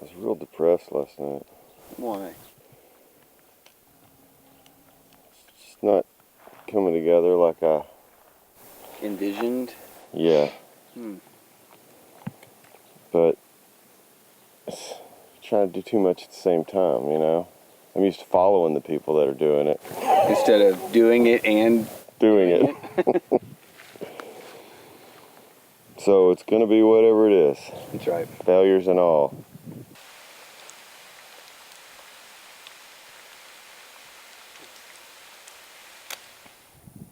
was real depressed last night. Why? It's not coming together like I envisioned. Yeah. But trying to do too much at the same time, you know? I'm used to following the people that are doing it. Instead of doing it and doing it. So it's going to be whatever it is. That's right. Failures and all.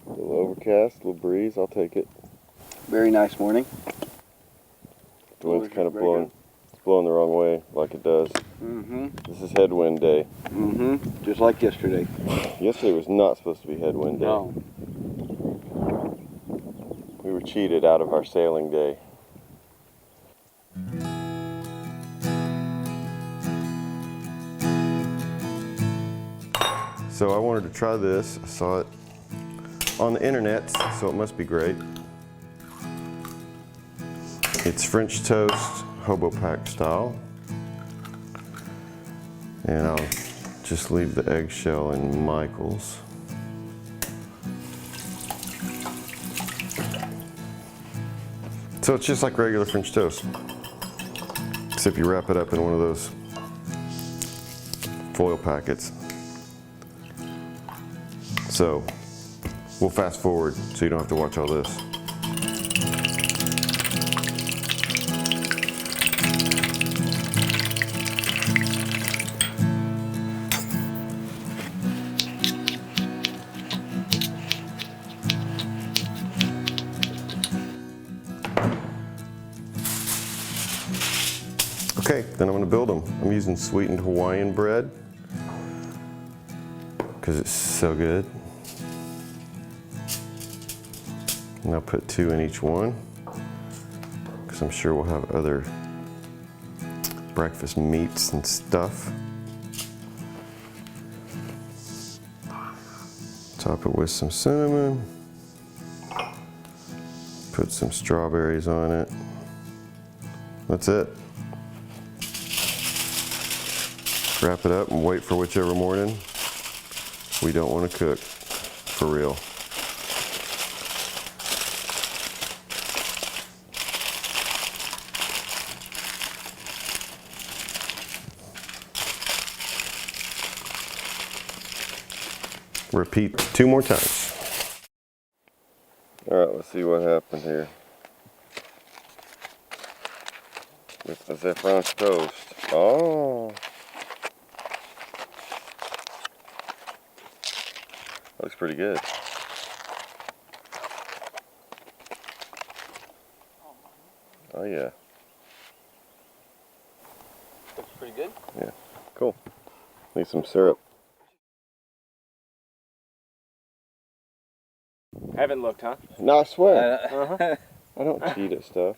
A little overcast, a little breeze, I'll take it. Very nice morning. The wind's kind of blowing. It's blowing the wrong way, like it does. This is headwind day. Just like yesterday. Yesterday was not supposed to be headwind day. No. We were cheated out of our sailing day. So I wanted to try this. I saw it on the internet, so it must be great. It's French toast, hobo pack style. And I'll just leave the eggshell in Michael's. So it's just like regular French toast, except you wrap it up in one of those foil packets. So we'll fast forward so you don't have to watch all this. Okay, then I'm going to build them. I'm using sweetened Hawaiian bread because it's so good. And I'll put 2 in each one because I'm sure we'll have other breakfast meats and stuff. Top it with some cinnamon. Put some strawberries on it. That's it. Wrap it up and wait for whichever morning we don't want to cook for real. Repeat 2 more times. All right, let's see what happened here with the French toast. Oh. Looks pretty good. Oh yeah. Looks pretty good. Yeah, cool. Need some syrup. Haven't looked, huh? No, I swear. I don't cheat at stuff.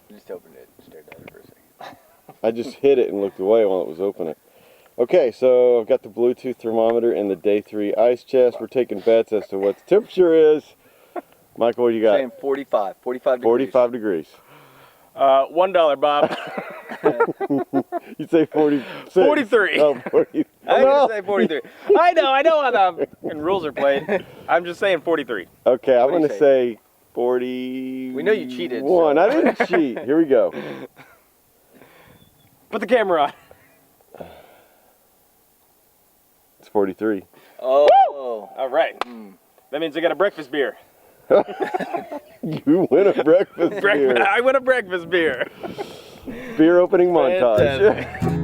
I just opened it and stared at it for a second. I just hit it and looked away while it was opening. Okay, so I've got the Bluetooth thermometer in the day 3 ice chest. We're taking bets as to what the temperature is. Michael, what do you got? Saying 45 degrees. 45 degrees. $1, Bob. You say 46. 43. Oh, 40. I'm going to say 43. I know how the rules are played. I'm just saying 43. Okay, I'm What do going you to say? say 40. We know you cheated. One. So. I didn't cheat. Here we go. Put the camera on. It's 43. Oh. Woo! All right. That means I got a breakfast beer. You win a breakfast beer. I win a breakfast beer. Beer opening montage. Fantastic.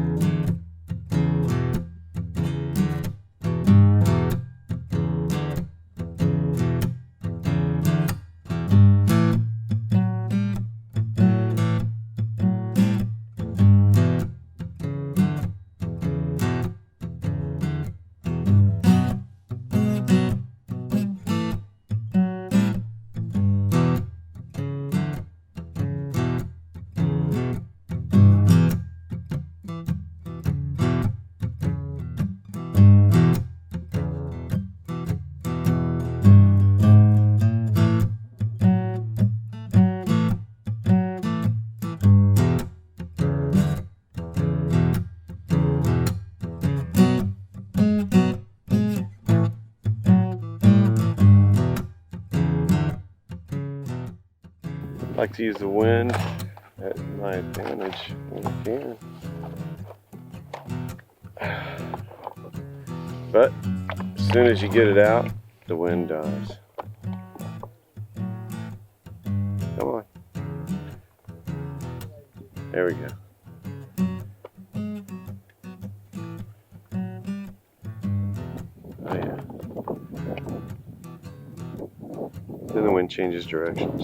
like to use the wind at my advantage when I can. But as soon as you get it out, the wind dies. Come on. There we go. Oh yeah. Then the wind changes directions.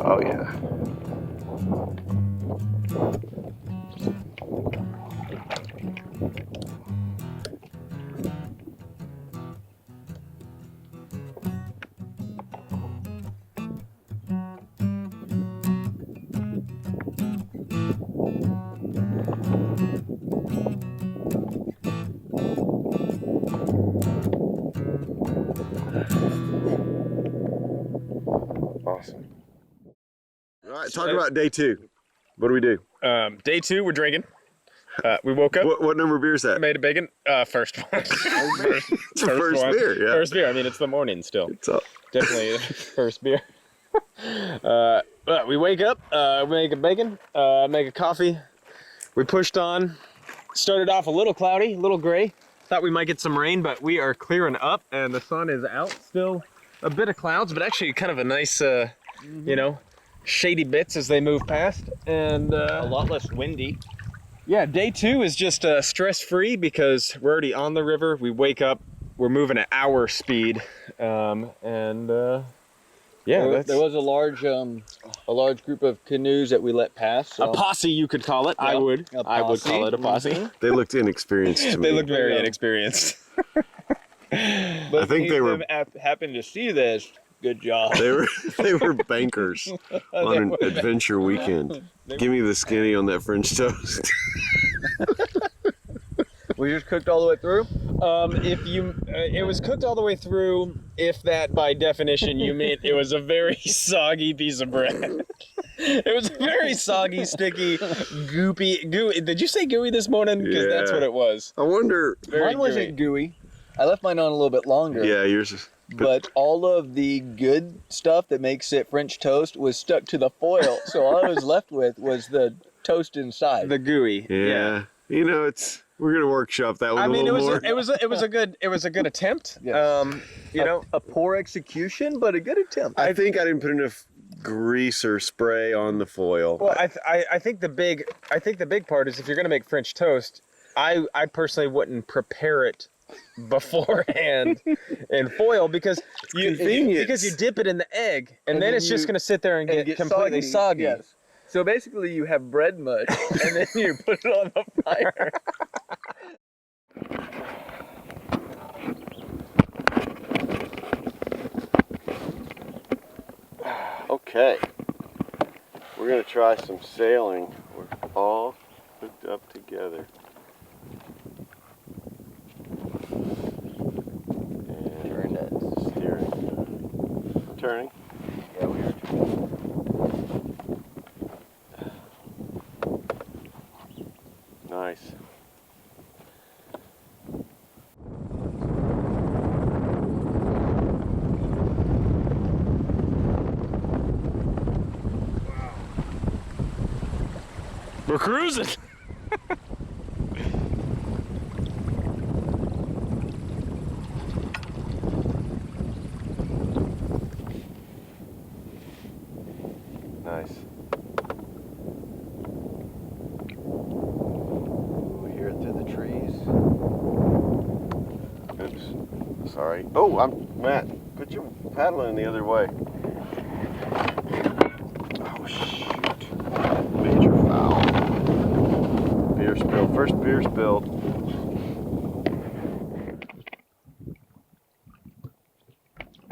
Oh yeah. Awesome. All right, talk about day 2. What do we do? Day 2, we're drinking. We woke up. What number beer is that? Made a bacon. First one. It's a first beer, yeah. First beer. I mean, it's the morning still. It's up. Definitely first beer. But we wake up, make a bacon, make a coffee. We pushed on. Started off a little cloudy, a little gray. Thought we might get some rain, but we are clearing up and the sun is out. Still a bit of clouds, but actually kind of a nice, you know, shady bits as they move past. And A lot less windy. yeah, day 2 is just stress-free because we're already on the river. We wake up, we're moving at our speed, yeah, There was a large group of canoes that we let pass. So. a posse, you could call it. Yeah, I would a call it a posse. posse. They looked inexperienced to me. They looked very inexperienced. I think they were happened to see this. Good job. they were bankers on an adventure weekend. Give me the skinny on that French toast. We just cooked all the way through. It was cooked all the way through. If that, by definition, you mean it was a very soggy piece of bread. It was very soggy, sticky, goopy. Gooey. Did you say gooey this morning? Because that's what it was. I wonder. Mine wasn't gooey. I left mine on a little bit longer. Yeah, yours is. But all of the good stuff that makes it French toast was stuck to the foil. So all I was left with was the toast inside. The gooey. Yeah. You know, we're gonna workshop that one I mean, a little more. it was a good attempt. Yes. You know, a poor execution, but a good attempt. I think I didn't put enough grease or spray on the foil. well, I think the big part is if you're gonna make French toast, I personally wouldn't prepare it beforehand in foil because you dip it in the egg and then it's just gonna sit there and get completely soggy. Yes. So basically, you have bread mush, and then you put it on the fire. Okay, we're gonna try some sailing. We're all hooked up together. And steering. Turning. Yeah, we are. Nice. We're cruising. Nice. We hear it through the trees. Oops. Sorry. Oh, Matt. Put your paddling the other way. Oh shoot. Major foul. Beer spill. First beer spilled.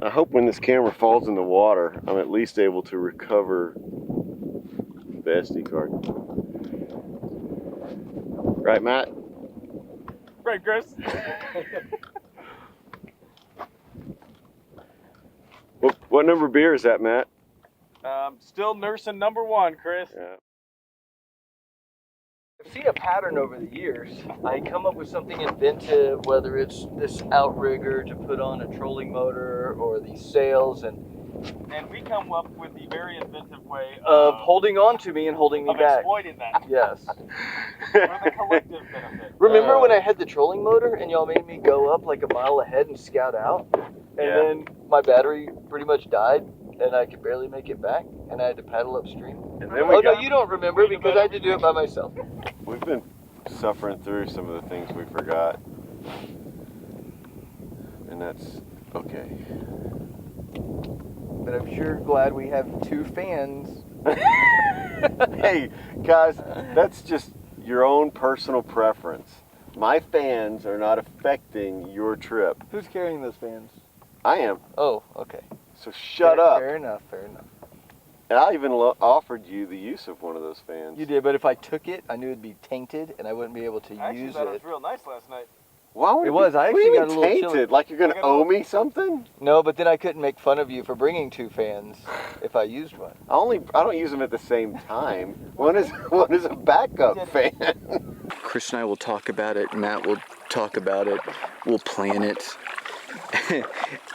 I hope when this camera falls in the water, I'm at least able to recover the SD card. Right, Matt? Right, Chris. What number beer is that, Matt? Still nursing number 1, Chris. Yeah. I've seen a pattern over the years. I come up with something inventive, whether it's this outrigger to put on a trolling motor or these sails, and we come up with the very inventive way of holding on to me and holding me back. exploiting that Yes. for the collective benefit. Remember when I had the trolling motor and y'all made me go up like a mile ahead and scout out? And then my battery pretty much died and I could barely make it back and I had to paddle upstream. And then we Oh no, you don't remember because I had to do it by myself. We've been suffering through some of the things we forgot. And that's okay. But I'm sure glad we have 2 fans. Hey, guys, that's just your own personal preference. My fans are not affecting your trip. Who's carrying those fans? I am. Oh, okay. So shut up. Fair enough, fair enough. And I even offered you the use of one of those fans. You did, but if I took it, I knew it'd be tainted and I wouldn't be able to I actually use thought it. it was real nice last night. Why would It was. I what do you actually got mean a little tainted? chilly. Like you're gonna Like owe me something? No, but then I couldn't make fun of you for bringing 2 fans if I used one. I don't use them at the same time. One is a backup fan. Chris and I will talk about it. Matt will talk about it. We'll plan it.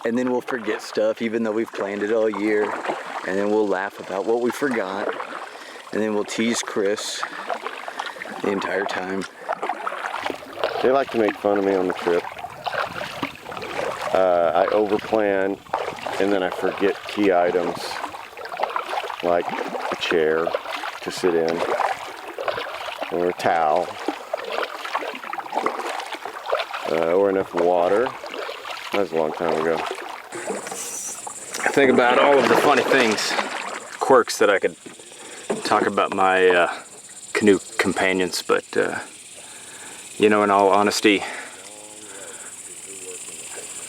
And then we'll forget stuff even though we've planned it all year. And then we'll laugh about what we forgot. And then we'll tease Chris the entire time. They like to make fun of me on the trip. I overplan and then I forget key items like a chair to sit in or a towel or enough water. That was a long time ago. I think about all of the funny things, quirks that I could talk about my canoe companions, but you know, in all honesty,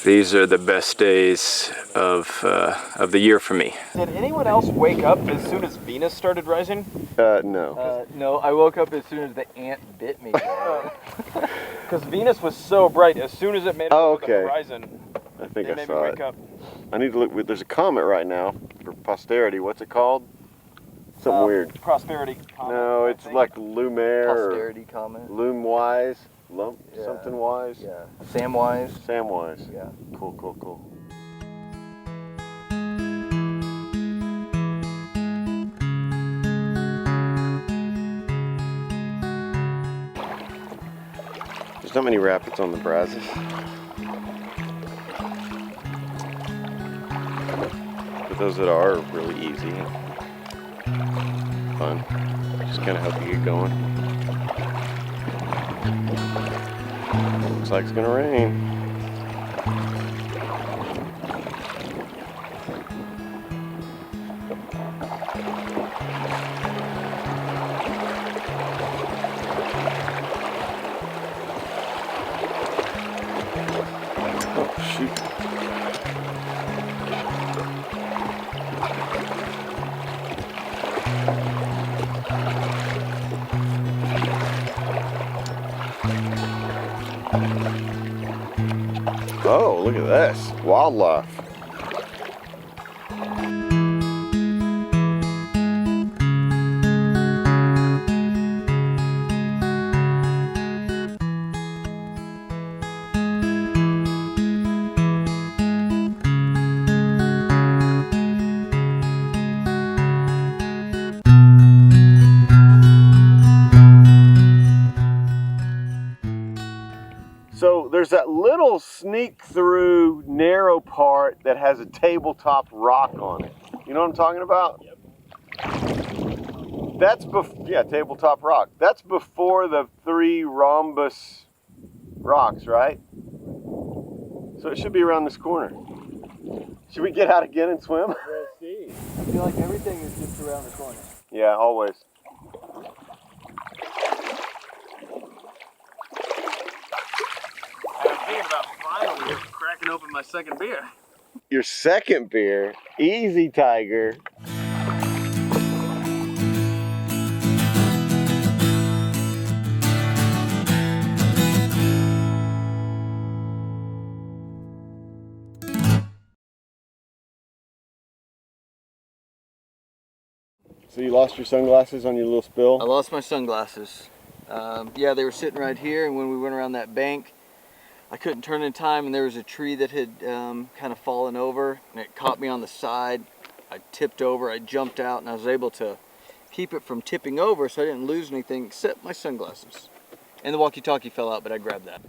these are the best days of the year for me. Did anyone else wake up as soon as Venus started rising? No. No, I woke up as soon as the ant bit me. Because Venus was so bright, as soon as it made it over the horizon, I think it I made me saw wake it. up. I need to look. There's a comet right now for posterity. What's it called? Something weird. Prosperity. Comet, No, I it's think. like Lumiere Posterity comment. or Loom Wise. Lump Yeah. something wise. Yeah. Samwise. Samwise. Yeah. Cool, cool, cool. There's not many rapids on the Brazos. But those that are really easy. Fun. Just kind of help you get going. Looks like it's gonna rain. Oh, shoot. Oh, look at this. Wildlife. So there's that little sneak through narrow part that has a tabletop rock on it. You know what I'm talking about? Yep. That's tabletop rock. That's before the 3 rhombus rocks, right? So it should be around this corner. Should we get out again and swim? I feel like everything is just around the corner. Yeah, always. I'm thinking about finally cracking open my second beer. Your second beer, easy, Tiger. So you lost your sunglasses on your little I spill? lost my sunglasses. Yeah, they were sitting right here, and when we went around that bank, I couldn't turn in time, and there was a tree that had kind of fallen over, and it caught me on the side. I tipped over, I jumped out, and I was able to keep it from tipping over, so I didn't lose anything except my sunglasses. And the walkie-talkie fell out, but I grabbed that.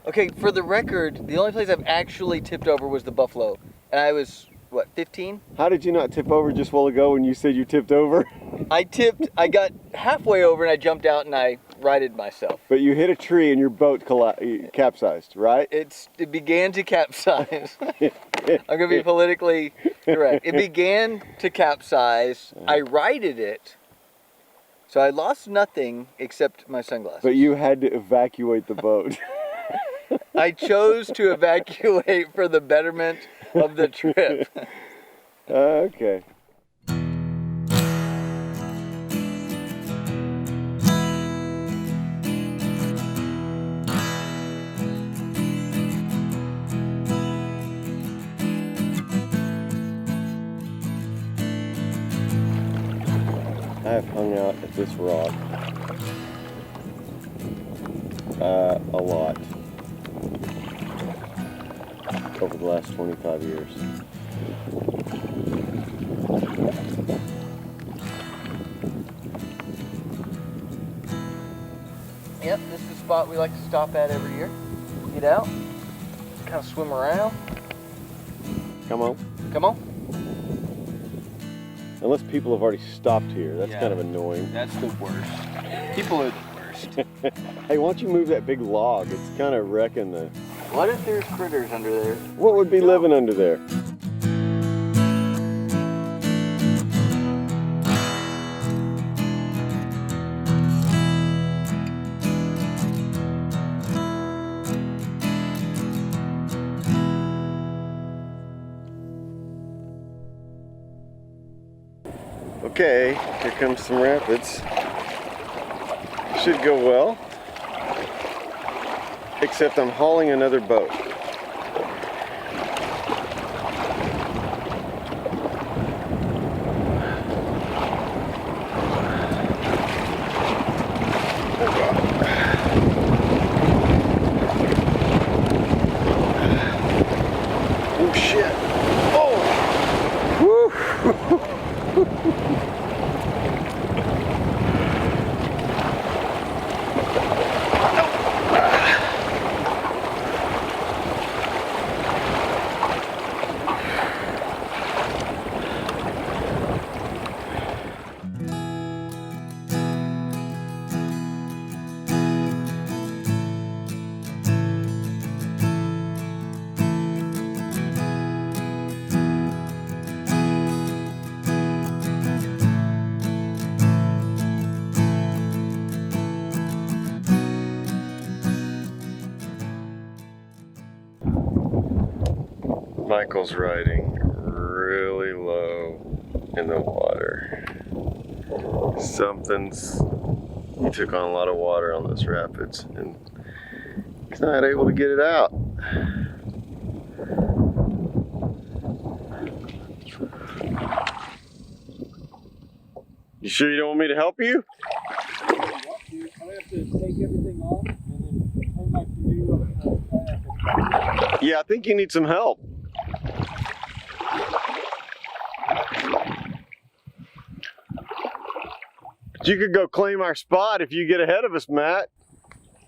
Okay, for the record, the only place I've actually tipped over was the Buffalo, and I was, what, 15? How did you not tip over just a while ago when you said you tipped over? I got halfway over and I jumped out and I righted myself. But you hit a tree and your boat capsized, right? It began to capsize. I'm gonna be politically correct. It began to capsize. I righted it. So I lost nothing except my sunglasses. But you had to evacuate the boat. I chose to evacuate for the betterment of the trip. Okay. I have hung out at this rock a lot over the last 25 years. Yep, this is the spot we like to stop at every year. Get out, kind of swim around. Come on. Come on. Unless people have already stopped here. That's Yeah. kind of annoying. That's the worst. People are the worst. Hey, why don't you move that big log? It's kind of wrecking the... What if there's critters under there? What would be living under there? Okay, here comes some rapids. Should go well. Except I'm hauling another boat. Oh shit. Oh! Woo! Michael's riding really low in the water. He took on a lot of water on those rapids and he's not able to get it out. You sure you don't want me to help you? I have to take everything off and then turn my canoe up. Yeah, I think you need some help. But you could go claim our spot if you get ahead of us, Matt.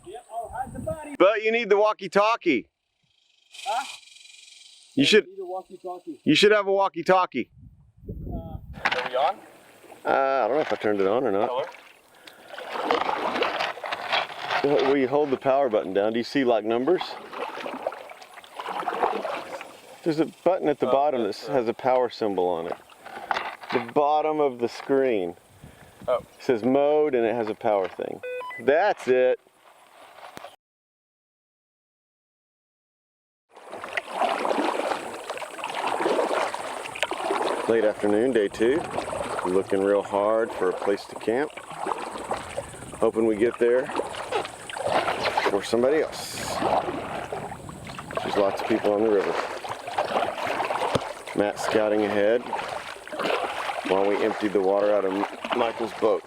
Yep, I'll hide the body. But you need the walkie-talkie. Huh? You should. Need a walkie-talkie. You should have a walkie-talkie. Are we on? I don't know if I turned it on or not. Color? Will you hold the power button down? Do you see like numbers? There's a button at the bottom that has a power symbol on it. The bottom of the screen. Oh. It says mode and it has a power thing. That's it. Late afternoon, day 2. We're looking real hard for a place to camp. Hoping we get there or somebody else. There's lots of people on the river. Matt's scouting ahead while we emptied the water out of Michael's boat.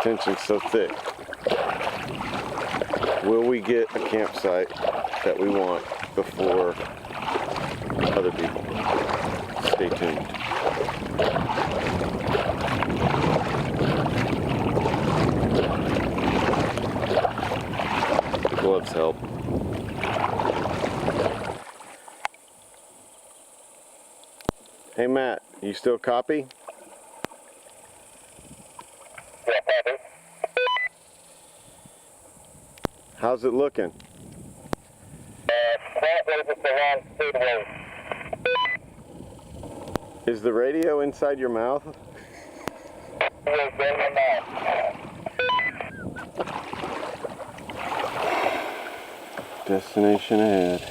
tension's so thick. Will we get a campsite that we want before other people? Stay tuned. The gloves help. Hey Matt, you still copy? Yeah, copy. How's it looking? Flat just around speedway. Is the radio inside your mouth? Yes, in my mouth. Destination ahead.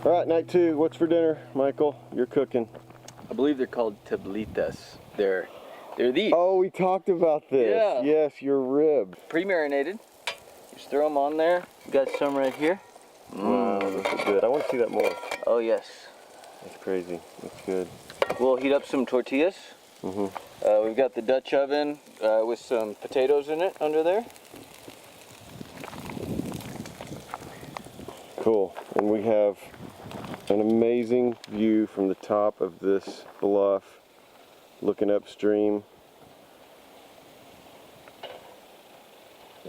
All right, night two. What's for dinner, Michael? You're cooking. I believe they're called tablitas. They're these. Oh, we talked about this. Yeah. Yes, your rib. Pre-marinated. Just throw them on there. Got some right here. Wow, those are good. I want to see that more. Oh yes. That's crazy. That's good. We'll heat up some tortillas. We've got the Dutch oven with some potatoes in it under there. Cool. And we have an amazing view from the top of this bluff, looking upstream.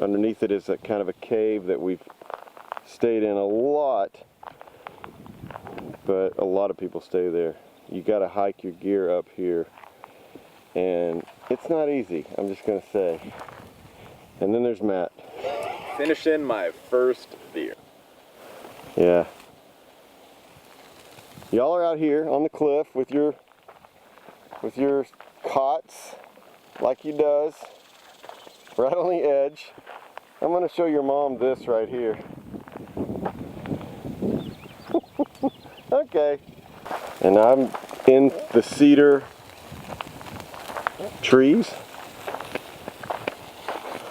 Underneath it is a kind of a cave that we've stayed in a lot, but a lot of people stay there. You got to hike your gear up here, and it's not easy, I'm just gonna say. And then there's Matt. Finishing my first beer. Yeah. Y'all are out here on the cliff with your cots, like he does, right on the edge. I'm gonna show your mom this right here. Okay. And I'm in the cedar trees.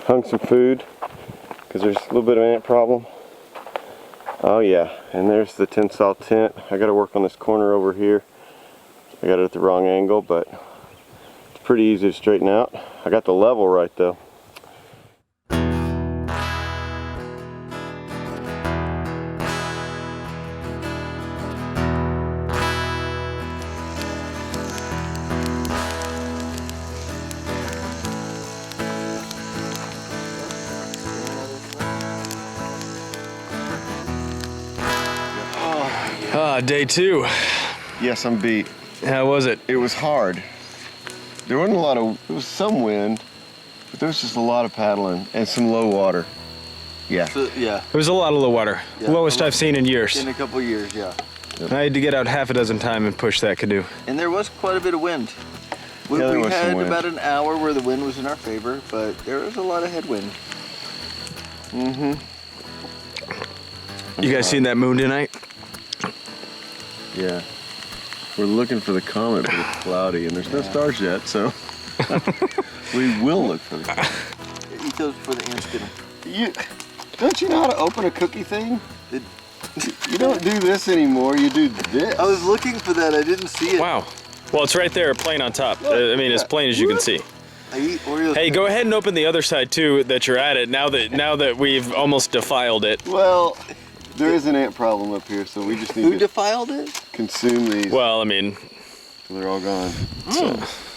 Hung some food, because there's a little bit of an ant problem. Oh yeah, and there's the tensile tent. I gotta work on this corner over here. I got it at the wrong angle, but it's pretty easy to straighten out. I got the level right though. Day two. Yes, I'm beat. How was it? It was hard. There wasn't a lot of, there was some wind, but there was just a lot of paddling and some low water. Yeah. So, yeah. It was a lot of low water. Yeah. Lowest I've seen in years. In a couple years, yeah. I had to get out half a dozen times and push that canoe. And there was quite a bit of wind. We, Yeah, there we was some had wind. about an hour where the wind was in our favor, but there was a lot of headwind. Mm-hmm. You guys seen that moon tonight? Yeah. We're looking for the comet, but it's cloudy and there's no stars yet, so we will look for the comet. Eat those for the instant. Don't you know how to open a cookie thing? You don't do this anymore, you do this. I was looking for that, I didn't see it. Wow. Well, it's right there, plain on top. I mean, as plain as you can see. I eat Oreos. Hey, go ahead and open the other side too, that you're at it, now that we've almost defiled it. Well, there is an ant problem up here, so we just need Who to defiled it? consume these. Well, I mean, They're all gone. So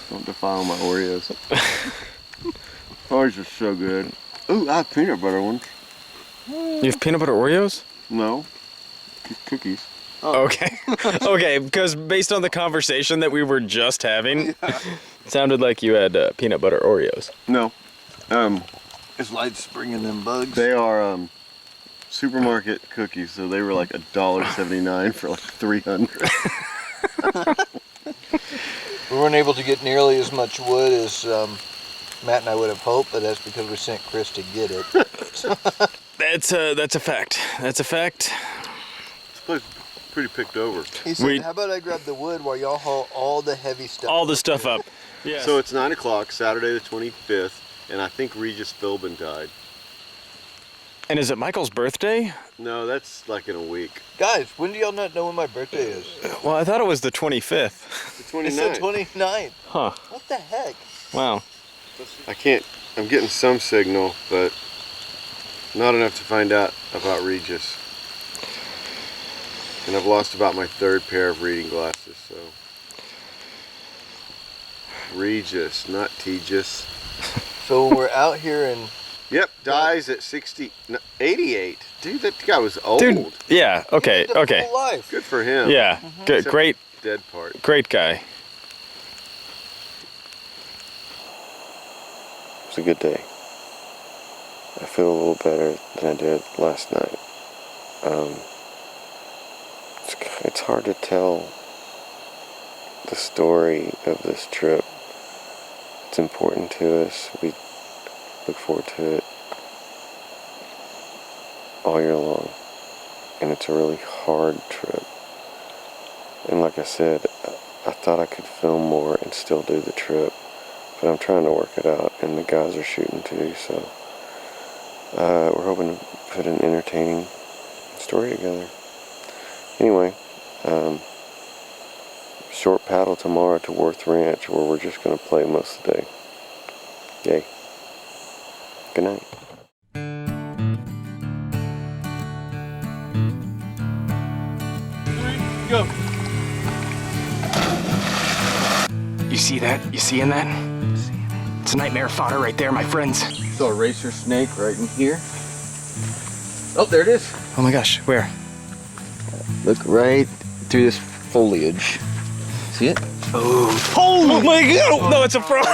don't defile my Oreos. Ours are so good. Ooh, I have peanut butter ones. you have peanut butter Oreos? No, cookies. Okay. Okay, because based on the conversation that we were just having, it sounded like you had peanut butter Oreos. No, It's light springing them bugs. they are supermarket cookies, so they were like $1.79 for like 300. We weren't able to get nearly as much wood as Matt and I would have hoped, but that's because we sent Chris to get it. That's a fact. That's a fact. This place is pretty picked over. He said, how about I grab the wood while y'all haul all the heavy stuff? All the stuff up. Yeah. So it's 9 o'clock, Saturday the 25th, and I think Regis Philbin died. And is it Michael's birthday? No, that's like in a week. Guys, when do y'all not know when my birthday is? Well, I thought it was the 25th. The 29th. It's the 29th. Huh. What the heck? Wow. I can't, I'm getting some signal, but not enough to find out about Regis. And I've lost about my 3rd pair of reading glasses, so. Regis, not Tegis. So when we're out here and Yep, dies at 88. Dude, that guy was old. Dude, yeah, okay, he lived a okay. full life. Good for him. Yeah, good, Except great, dead part. great guy. It was a good day. I feel a little better than I did last night. It's hard to tell the story of this trip. It's important to us. We look forward to it all year long. And it's a really hard trip. And like I said, I thought I could film more and still do the trip. But I'm trying to work it out, and the guys are shooting too, so we're hoping to put an entertaining story together. Anyway, short paddle tomorrow to Worth Ranch, where we're just going to play most of the day. Yay. Good night. Go. You see that? You seeing that? It's nightmare fodder right there, my friends. Saw a racer snake right in here. Oh, there it is. Oh my gosh, where? Look right through this foliage. See it? Oh my god! No, it's a frog.